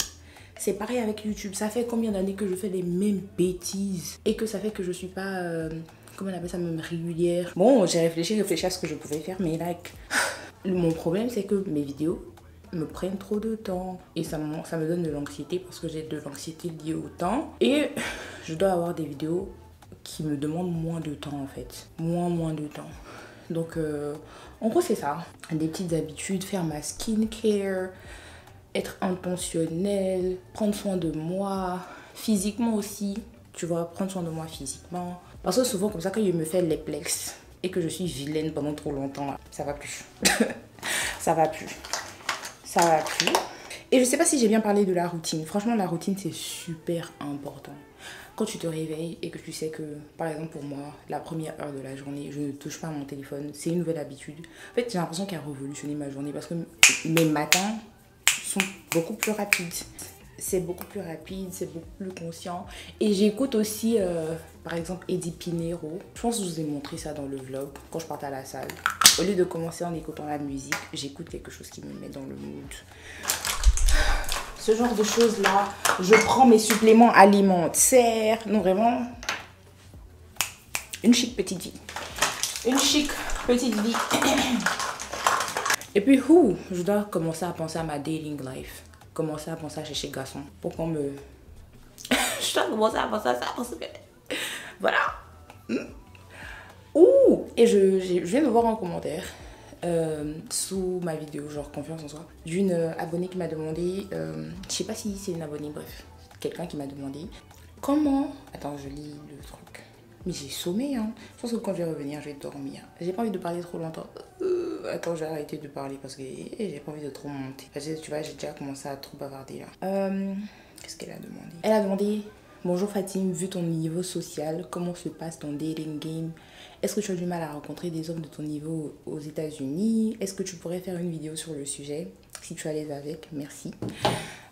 C'est pareil avec YouTube. Ça fait combien d'années que je fais les mêmes bêtises et que ça fait que je suis pas, comment on appelle ça, même régulière. Bon, j'ai réfléchi à ce que je pouvais faire, mais like, mon problème c'est que mes vidéos me prennent trop de temps et ça me donne de l'anxiété parce que j'ai de l'anxiété liée au temps et je dois avoir des vidéos qui me demandent moins de temps en fait, moins de temps. Donc en gros c'est ça, des petites habitudes, faire ma skincare, être intentionnel, prendre soin de moi physiquement aussi, tu vois, prendre soin de moi physiquement parce que souvent comme ça quand je me fais les plexes et que je suis vilaine pendant trop longtemps là, ça va plus. ça va plus. Et je sais pas si j'ai bien parlé de la routine. Franchement, la routine, c'est super important. Quand tu te réveilles et que tu sais que, par exemple pour moi, la première heure de la journée, je ne touche pas à mon téléphone. C'est une nouvelle habitude. En fait, j'ai l'impression qu'elle a révolutionné ma journée parce que mes matins sont beaucoup plus rapides. C'est beaucoup plus rapide, c'est beaucoup plus conscient. Et j'écoute aussi, par exemple, Eddie Pinero. Je pense que je vous ai montré ça dans le vlog, quand je partais à la salle. Au lieu de commencer en écoutant la musique, j'écoute quelque chose qui me met dans le mood. Ce genre de choses-là, je prends mes suppléments alimentaires. Non, vraiment, une chic petite vie. Une chic petite vie. Et puis, je dois commencer à penser à ma dating life. Commencer à penser à chercher garçon pour qu'on me... je dois commencer à penser à ça parce que... Voilà. Et je viens de voir un commentaire sous ma vidéo, genre confiance en soi, d'une abonnée qui m'a demandé, je sais pas si c'est une abonnée, bref, quelqu'un qui m'a demandé comment... Attends, je lis le truc. Mais j'ai sommé, hein. Je pense que quand je vais revenir, je vais dormir. J'ai pas envie de parler trop longtemps. Attends, j'ai arrêté de parler parce que j'ai pas envie de trop monter. Parce que tu vois, j'ai déjà commencé à trop bavarder là. Qu'est-ce qu'elle a demandé? Elle a demandé: bonjour Fatim, vu ton niveau social, comment se passe ton dating game? Est-ce que tu as du mal à rencontrer des hommes de ton niveau aux États-Unis? Est-ce que tu pourrais faire une vidéo sur le sujet? Si tu es à l'aise avec, merci.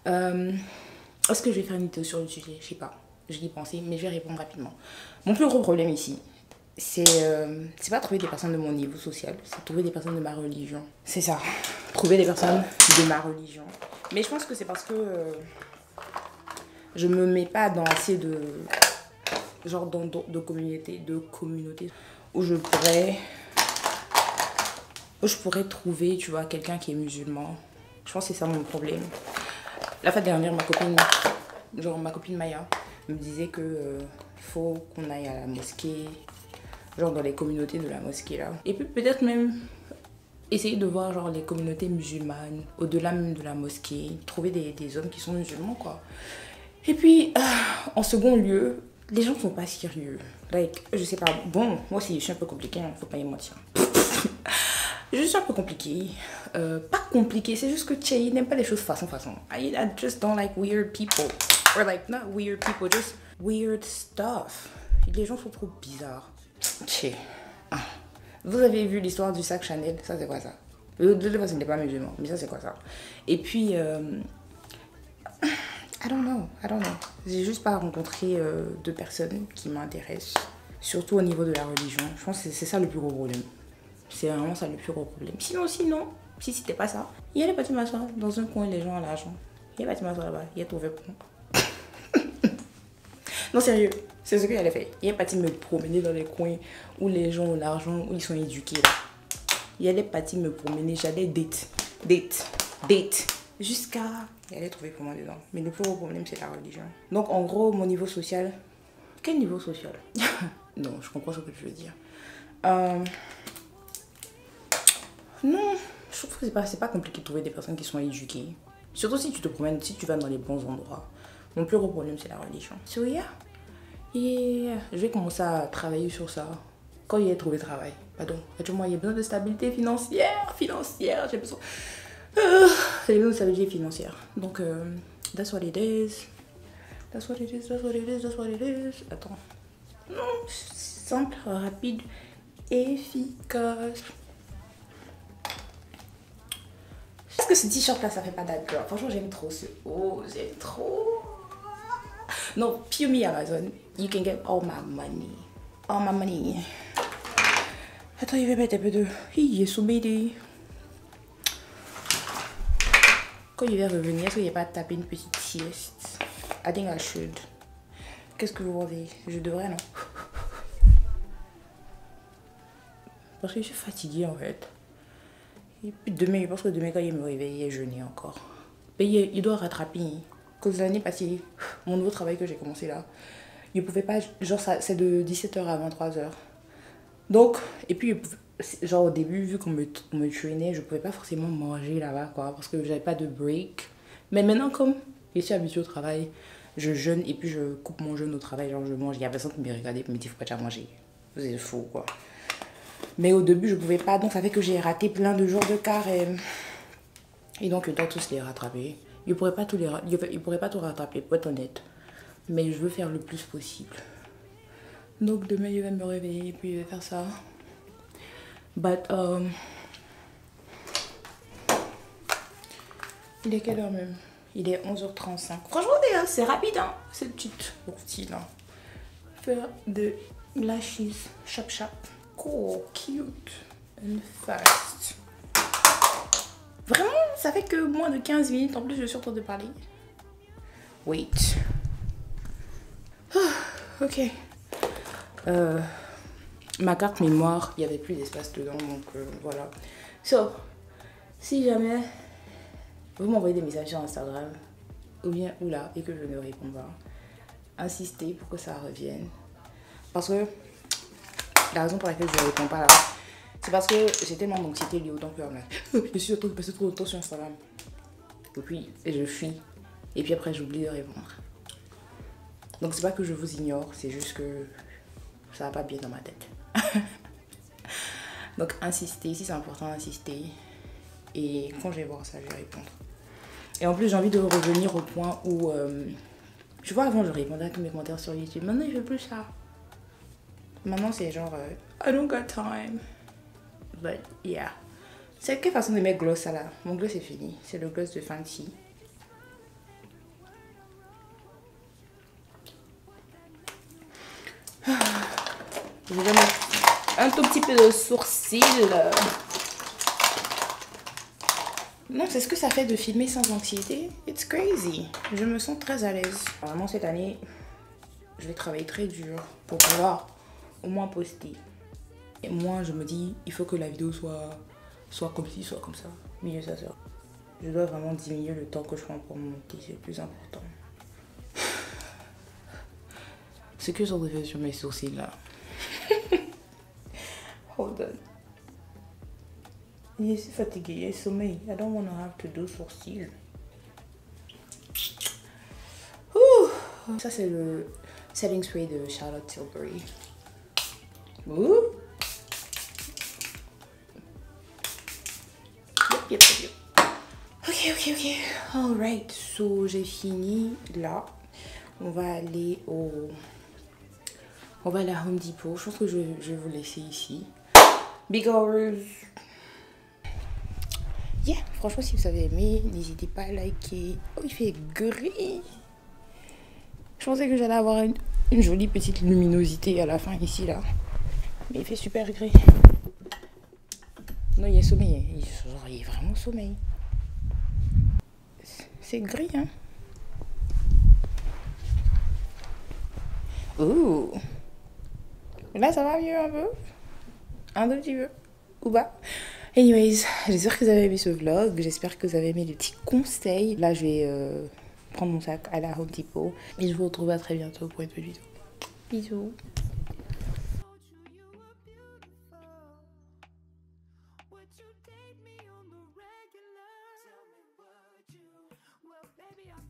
Est-ce que je vais faire une vidéo sur le sujet? Je sais pas. Je l'ai pensé, mais je vais répondre rapidement. Mon plus gros problème ici, c'est pas trouver des personnes de mon niveau social, c'est trouver des personnes de ma religion. C'est ça, trouver des personnes de ma religion. Mais je pense que c'est parce que je me mets pas dans assez de genre de communauté où je pourrais trouver, tu vois, quelqu'un qui est musulman. Je pense que c'est ça mon problème. La fois dernière, ma copine Maya me disait que faut qu'on aille à la mosquée, genre dans les communautés de la mosquée là. Et puis peut-être même essayer de voir genre les communautés musulmanes, au-delà même de la mosquée, trouver des hommes qui sont musulmans quoi. Et puis en second lieu, les gens sont pas sérieux. Like, je sais pas, bon, moi aussi je suis un peu compliquée, hein, faut pas y mentir. Je suis un peu compliquée. Pas compliquée, c'est juste que Che n'aime pas les choses façon. I just don't like weird people. Or like, not weird people, just weird stuff. Les gens sont trop bizarres. Che. Vous avez vu l'histoire du sac Chanel? Ça c'est quoi ça? De toute façon il n'est pas musulman, mais ça c'est quoi ça? Et puis, I don't know. J'ai juste pas rencontré de personnes qui m'intéressent. Surtout au niveau de la religion. Je pense que c'est ça le plus gros problème. C'est vraiment ça le plus gros problème. Sinon, si c'était pas ça, il y a les petits m'asseoir dans un coin, les gens ont l'argent. Il y a les petits m'asseoir là-bas, il y a trouvé pour. Non, sérieux, c'est ce qu'il allait faire. Il y a parti me promener dans les coins où les gens ont l'argent, où ils sont éduqués là. Il allait partir me promener, j'allais date. Jusqu'à... Il allait trouver pour moi dedans. Mais le plus gros problème, c'est la religion. Donc, en gros, mon niveau social... Quel niveau social? Non, je comprends ce que tu veux dire. Non, je trouve que c'est pas compliqué de trouver des personnes qui sont éduquées. Surtout si tu te promènes, si tu vas dans les bons endroits. Mon plus gros problème, c'est la religion. So yeah. Je vais commencer à travailler sur ça quand il ait trouvé travail. Pardon, actuellement, il y a besoin de stabilité financière, j'ai besoin. J'ai besoin de stabilité financière. Donc, that's what it is. That's what it is, that's what it is, that's what it is. Attends. Simple, rapide, efficace. Est-ce que ce t-shirt là, ça fait pas date, girl? Franchement, j'aime trop ce haut, j'aime trop. Non, pure me Amazon. You can get all my money. All my money. Attends, il va mettre un peu de... Il est sommé. Quand il va revenir, est-ce qu'il n'y a pas tapé une petite sieste? I think I should. Qu'est-ce que vous pensez? Je devrais, non? Parce que je suis fatiguée en fait. Et puis demain, je pense que demain quand il me réveille, je n'ai encore. Mais il doit rattraper. Cause l'année passée, mon nouveau travail que j'ai commencé là, je pouvais pas, genre c'est de 17h à 23h. Donc, et puis genre au début, vu qu'on me traînait, je pouvais pas forcément manger là-bas quoi, parce que j'avais pas de break. Mais maintenant comme je suis habituée au travail, je jeûne et puis je coupe mon jeûne au travail, genre je mange, il y a personne qui me regarde et me dit faut pas déjà manger. Vous êtes fous quoi. Mais au début je pouvais pas, donc ça fait que j'ai raté plein de jours de carême. Et donc je dois tous les rattraper. Il pourrait pas tout rattraper pour être honnête. Mais je veux faire le plus possible. Donc demain il va me réveiller et puis il va faire ça. But il est quelle heure même? Il est 11h35. Franchement c'est rapide hein, cette petite sortie là. Faire de lashes chap chap. Cool, cute and fast. Vraiment, ça fait que moins de 15 minutes. En plus, je suis en train de parler. Wait. Ok. Ma carte mémoire, il n'y avait plus d'espace dedans. Donc voilà. So, si jamais vous m'envoyez des messages sur Instagram, ou bien oula, et que je ne réponds pas, insistez pour que ça revienne. Parce que la raison pour laquelle je ne réponds pas là, c'est parce que j'ai tellement d'anxiété liée au temps que je suis en train de passer trop de temps sur Instagram. Et puis je fuis. Et puis après j'oublie de répondre. Donc c'est pas que je vous ignore, c'est juste que ça va pas bien dans ma tête. Donc insistez, si c'est important d'insister. Et quand je vais voir ça, je vais répondre. Et en plus j'ai envie de revenir au point où... tu vois, avant je répondais à tous mes commentaires sur YouTube. Maintenant je fais plus ça. Maintenant c'est genre I don't got time. But yeah. C'est quelle façon de mettre gloss ça là? Mon gloss est fini. C'est le gloss de Fenty. Je vais mettre un tout petit peu de sourcil. Non, c'est ce que ça fait de filmer sans anxiété. It's crazy. Je me sens très à l'aise. Vraiment cette année, je vais travailler très dur pour pouvoir au moins poster. Et moi je me dis il faut que la vidéo soit comme ci, soit comme ça. Mieux ça sort. Je dois vraiment diminuer le temps que je prends pour monter, c'est le plus important. Ce que j'en ai fait sur mes sourcils là. Hold on. Je suis fatiguée, j'ai sommeil. I don't want to have to do sourcils. Ça c'est le setting spray de Charlotte Tilbury. Ouh. Yep. Ok. Alright, so j'ai fini là. On va aller à la Home Depot. Je pense que je vais vous laisser ici. Because... yeah, franchement si vous avez aimé, n'hésitez pas à liker. Oh, il fait gris. Je pensais que j'allais avoir une jolie petite luminosité à la fin ici là. Mais il fait super gris. Non, il est sommeil. Il est vraiment sommeil. C'est gris, hein. Ouh. Là, ça va mieux un peu. Un tout petit peu. Ou bas. Anyways, j'espère que vous avez aimé ce vlog. J'espère que vous avez aimé les petits conseils. Là, je vais prendre mon sac à la Home Depot. Et je vous retrouve à très bientôt pour une petite vidéo. Bisous. Baby, I'm